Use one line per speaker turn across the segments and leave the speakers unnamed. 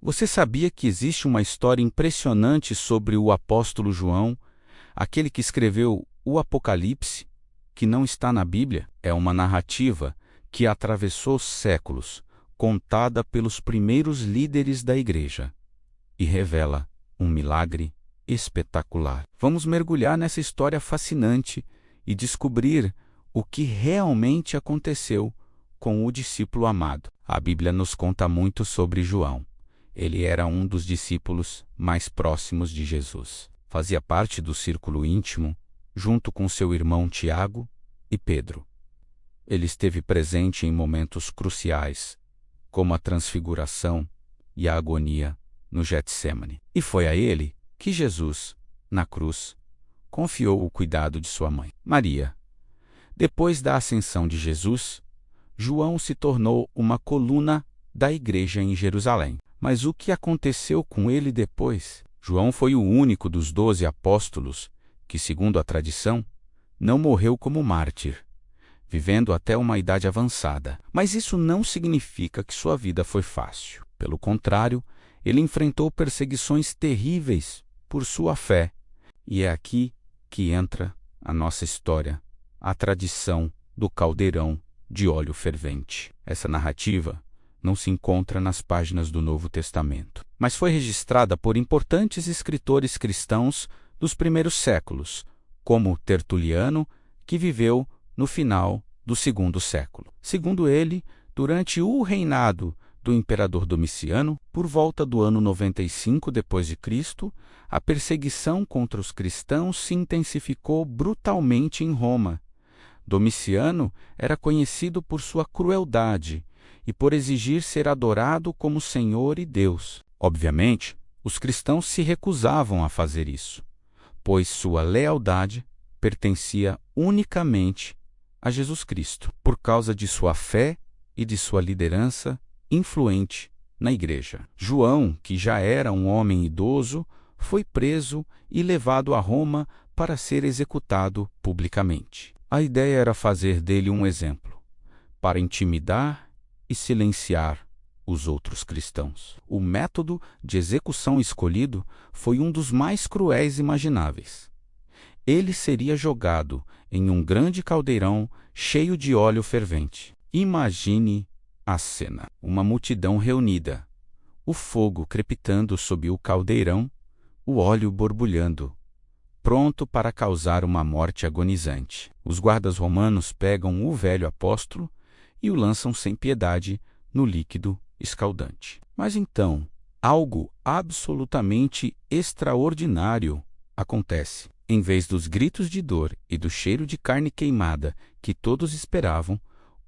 Você sabia que existe uma história impressionante sobre o apóstolo João, aquele que escreveu o Apocalipse, que não está na Bíblia? É uma narrativa que atravessou séculos, contada pelos primeiros líderes da igreja, e revela um milagre espetacular. Vamos mergulhar nessa história fascinante e descobrir o que realmente aconteceu com o discípulo amado. A Bíblia nos conta muito sobre João. Ele era um dos discípulos mais próximos de Jesus. Fazia parte do círculo íntimo, junto com seu irmão Tiago e Pedro. Ele esteve presente em momentos cruciais, como a transfiguração e a agonia no Getsêmani. E foi a ele que Jesus, na cruz, confiou o cuidado de sua mãe, Maria. Depois da ascensão de Jesus, João se tornou uma coluna da igreja em Jerusalém. Mas o que aconteceu com ele depois? João foi o único dos 12 apóstolos que, segundo a tradição, não morreu como mártir, vivendo até uma idade avançada. Mas isso não significa que sua vida foi fácil. Pelo contrário, ele enfrentou perseguições terríveis por sua fé. E é aqui que entra a nossa história, a tradição do caldeirão de óleo fervente. Essa narrativa não se encontra nas páginas do Novo Testamento, mas foi registrada por importantes escritores cristãos dos primeiros séculos, como Tertuliano, que viveu no final do segundo século. Segundo ele, durante o reinado do imperador Domiciano, por volta do ano 95 d.C., a perseguição contra os cristãos se intensificou brutalmente em Roma. Domiciano era conhecido por sua crueldade e por exigir ser adorado como Senhor e Deus. Obviamente, os cristãos se recusavam a fazer isso, pois sua lealdade pertencia unicamente a Jesus Cristo, por causa de sua fé e de sua liderança influente na igreja. João, que já era um homem idoso, foi preso e levado a Roma para ser executado publicamente. A ideia era fazer dele um exemplo, para intimidar e silenciar os outros cristãos. O método de execução escolhido foi um dos mais cruéis imagináveis. Ele seria jogado em um grande caldeirão cheio de óleo fervente. Imagine a cena: uma multidão reunida, o fogo crepitando sob o caldeirão, o óleo borbulhando, pronto para causar uma morte agonizante. Os guardas romanos pegam o velho apóstolo e o lançam sem piedade no líquido escaldante. Mas então, algo absolutamente extraordinário acontece. Em vez dos gritos de dor e do cheiro de carne queimada que todos esperavam,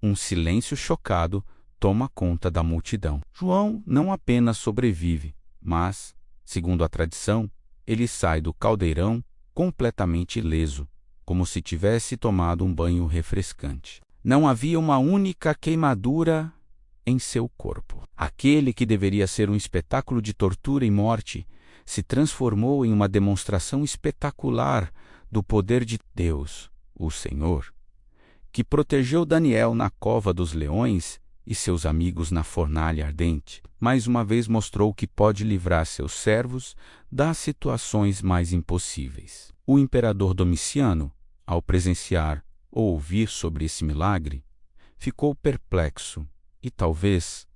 um silêncio chocado toma conta da multidão. João não apenas sobrevive, mas, segundo a tradição, ele sai do caldeirão completamente ileso, como se tivesse tomado um banho refrescante. Não havia uma única queimadura em seu corpo. Aquele que deveria ser um espetáculo de tortura e morte se transformou em uma demonstração espetacular do poder de Deus, o Senhor, que protegeu Daniel na cova dos leões e seus amigos na fornalha ardente. Mais uma vez mostrou que pode livrar seus servos das situações mais impossíveis. O imperador Domiciano, ao presenciar ou ouvir sobre esse milagre, ficou perplexo e talvez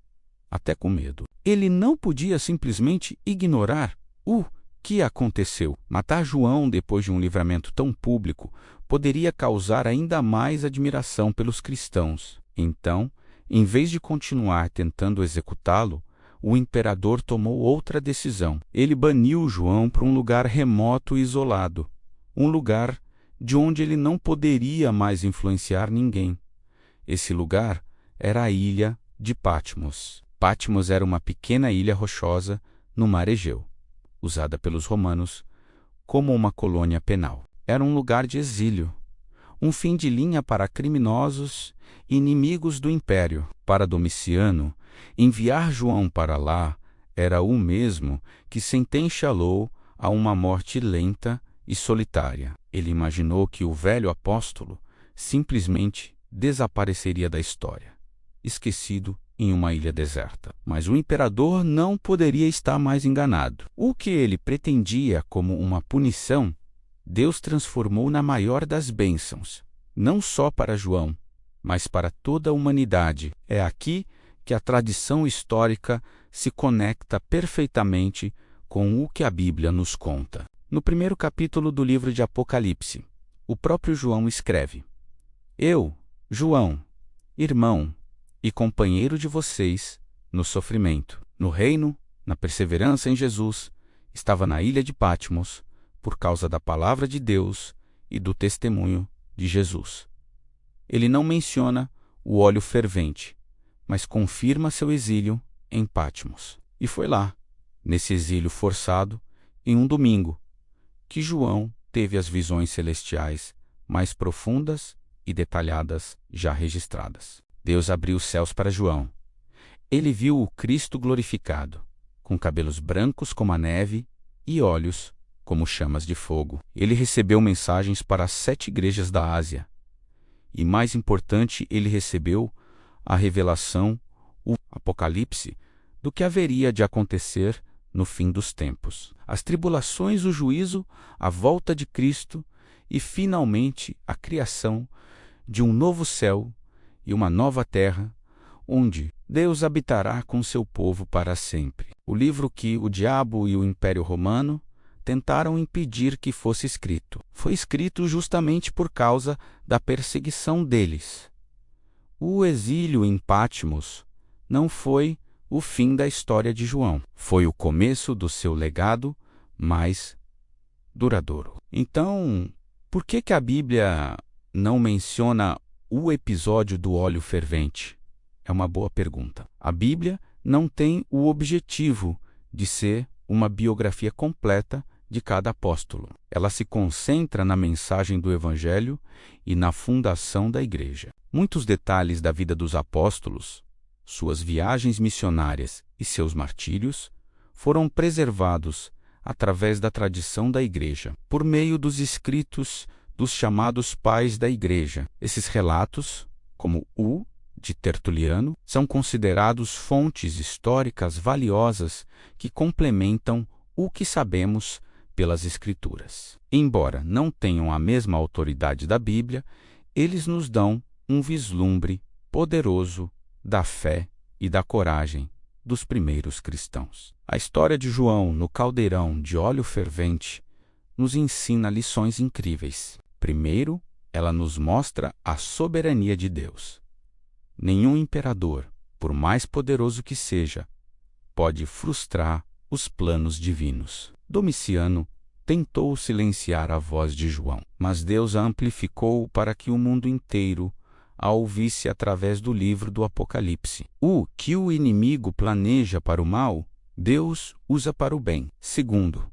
até com medo. Ele não podia simplesmente ignorar o que aconteceu. Matar João depois de um livramento tão público poderia causar ainda mais admiração pelos cristãos. Então, em vez de continuar tentando executá-lo, o imperador tomou outra decisão. Ele baniu João para um lugar remoto e isolado, um lugar de onde ele não poderia mais influenciar ninguém. Esse lugar era a ilha de Patmos. Patmos era uma pequena ilha rochosa no mar Egeu, usada pelos romanos como uma colônia penal. Era um lugar de exílio, um fim de linha para criminosos e inimigos do império. Para Domiciano, enviar João para lá era o mesmo que sentenciá-lo a uma morte lenta e solitária. Ele imaginou que o velho apóstolo simplesmente desapareceria da história, esquecido em uma ilha deserta. Mas o imperador não poderia estar mais enganado. O que ele pretendia como uma punição, Deus transformou na maior das bênçãos, não só para João, mas para toda a humanidade. É aqui que a tradição histórica se conecta perfeitamente com o que a Bíblia nos conta. No primeiro capítulo do livro de Apocalipse, o próprio João escreve: Eu, João, irmão e companheiro de vocês no sofrimento, no reino, na perseverança em Jesus, estava na ilha de Patmos por causa da palavra de Deus e do testemunho de Jesus. Ele não menciona o óleo fervente, mas confirma seu exílio em Patmos. E foi lá, nesse exílio forçado, em um domingo, que João teve as visões celestiais mais profundas e detalhadas já registradas. Deus abriu os céus para João. Ele viu o Cristo glorificado, com cabelos brancos como a neve e olhos como chamas de fogo. Ele recebeu mensagens para as 7 igrejas da Ásia. E mais importante, ele recebeu a revelação, o Apocalipse, do que haveria de acontecer no fim dos tempos. As tribulações, o juízo, a volta de Cristo e, finalmente, a criação de um novo céu e uma nova terra, onde Deus habitará com seu povo para sempre. O livro que o diabo e o Império Romano tentaram impedir que fosse escrito. Foi escrito justamente por causa da perseguição deles. O exílio em Patmos não foi o fim da história de João. Foi o começo do seu legado mais duradouro. Então, por que a Bíblia não menciona o episódio do óleo fervente? É uma boa pergunta. A Bíblia não tem o objetivo de ser uma biografia completa de cada apóstolo. Ela se concentra na mensagem do Evangelho e na fundação da Igreja. Muitos detalhes da vida dos apóstolos, suas viagens missionárias e seus martírios foram preservados através da tradição da Igreja, por meio dos escritos dos chamados pais da Igreja. Esses relatos, como o de Tertuliano, são considerados fontes históricas valiosas que complementam o que sabemos pelas Escrituras. Embora não tenham a mesma autoridade da Bíblia, eles nos dão um vislumbre poderoso da fé e da coragem dos primeiros cristãos. A história de João no caldeirão de óleo fervente nos ensina lições incríveis. Primeiro, ela nos mostra a soberania de Deus. Nenhum imperador, por mais poderoso que seja, pode frustrar os planos divinos. Domiciano tentou silenciar a voz de João, mas Deus a amplificou para que o mundo inteiro a ouvisse através do livro do Apocalipse. O que o inimigo planeja para o mal, Deus usa para o bem. Segundo,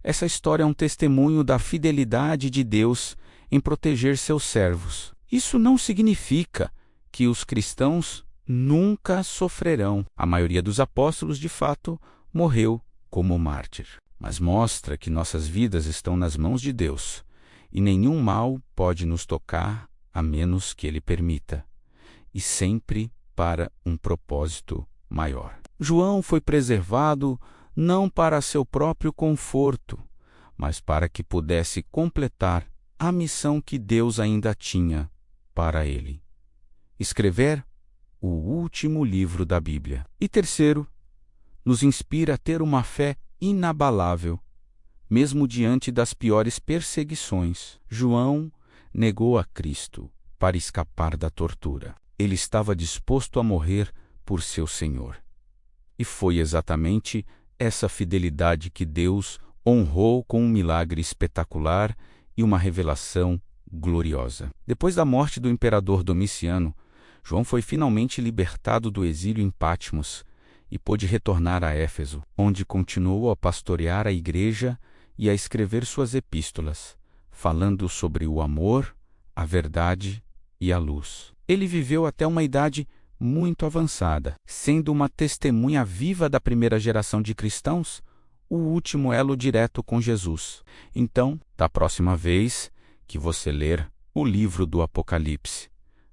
essa história é um testemunho da fidelidade de Deus em proteger seus servos. Isso não significa que os cristãos nunca sofrerão. A maioria dos apóstolos, de fato, morreu como mártir. Mas mostra que nossas vidas estão nas mãos de Deus e nenhum mal pode nos tocar a menos que Ele permita, e sempre para um propósito maior. João foi preservado não para seu próprio conforto, mas para que pudesse completar a missão que Deus ainda tinha para ele: escrever o último livro da Bíblia. E terceiro, nos inspira a ter uma fé inabalável, mesmo diante das piores perseguições. João negou a Cristo para escapar da tortura. Ele estava disposto a morrer por seu Senhor. E foi exatamente essa fidelidade que Deus honrou com um milagre espetacular e uma revelação gloriosa. Depois da morte do imperador Domiciano, João foi finalmente libertado do exílio em Patmos e pôde retornar a Éfeso, onde continuou a pastorear a igreja e a escrever suas epístolas, falando sobre o amor, a verdade e a luz. Ele viveu até uma idade muito avançada, sendo uma testemunha viva da primeira geração de cristãos, o último elo direto com Jesus. Então, da próxima vez que você ler o livro do Apocalipse,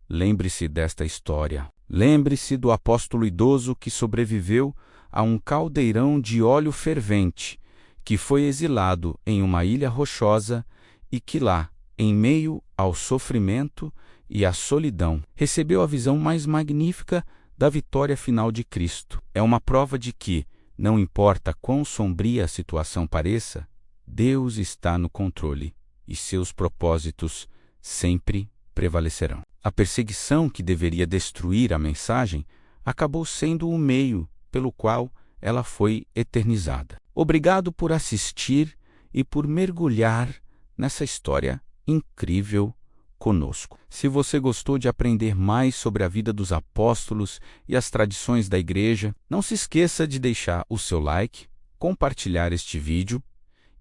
lembre-se desta história. Lembre-se do apóstolo idoso que sobreviveu a um caldeirão de óleo fervente, que foi exilado em uma ilha rochosa e que lá, em meio ao sofrimento e à solidão, recebeu a visão mais magnífica da vitória final de Cristo. É uma prova de que, não importa quão sombria a situação pareça, Deus está no controle e seus propósitos sempre prevalecerão. A perseguição que deveria destruir a mensagem acabou sendo o meio pelo qual ela foi eternizada. Obrigado por assistir e por mergulhar nessa história incrível conosco. Se você gostou de aprender mais sobre a vida dos apóstolos e as tradições da igreja, não se esqueça de deixar o seu like, compartilhar este vídeo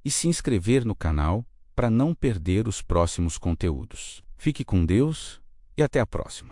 e se inscrever no canal para não perder os próximos conteúdos. Fique com Deus e até a próxima.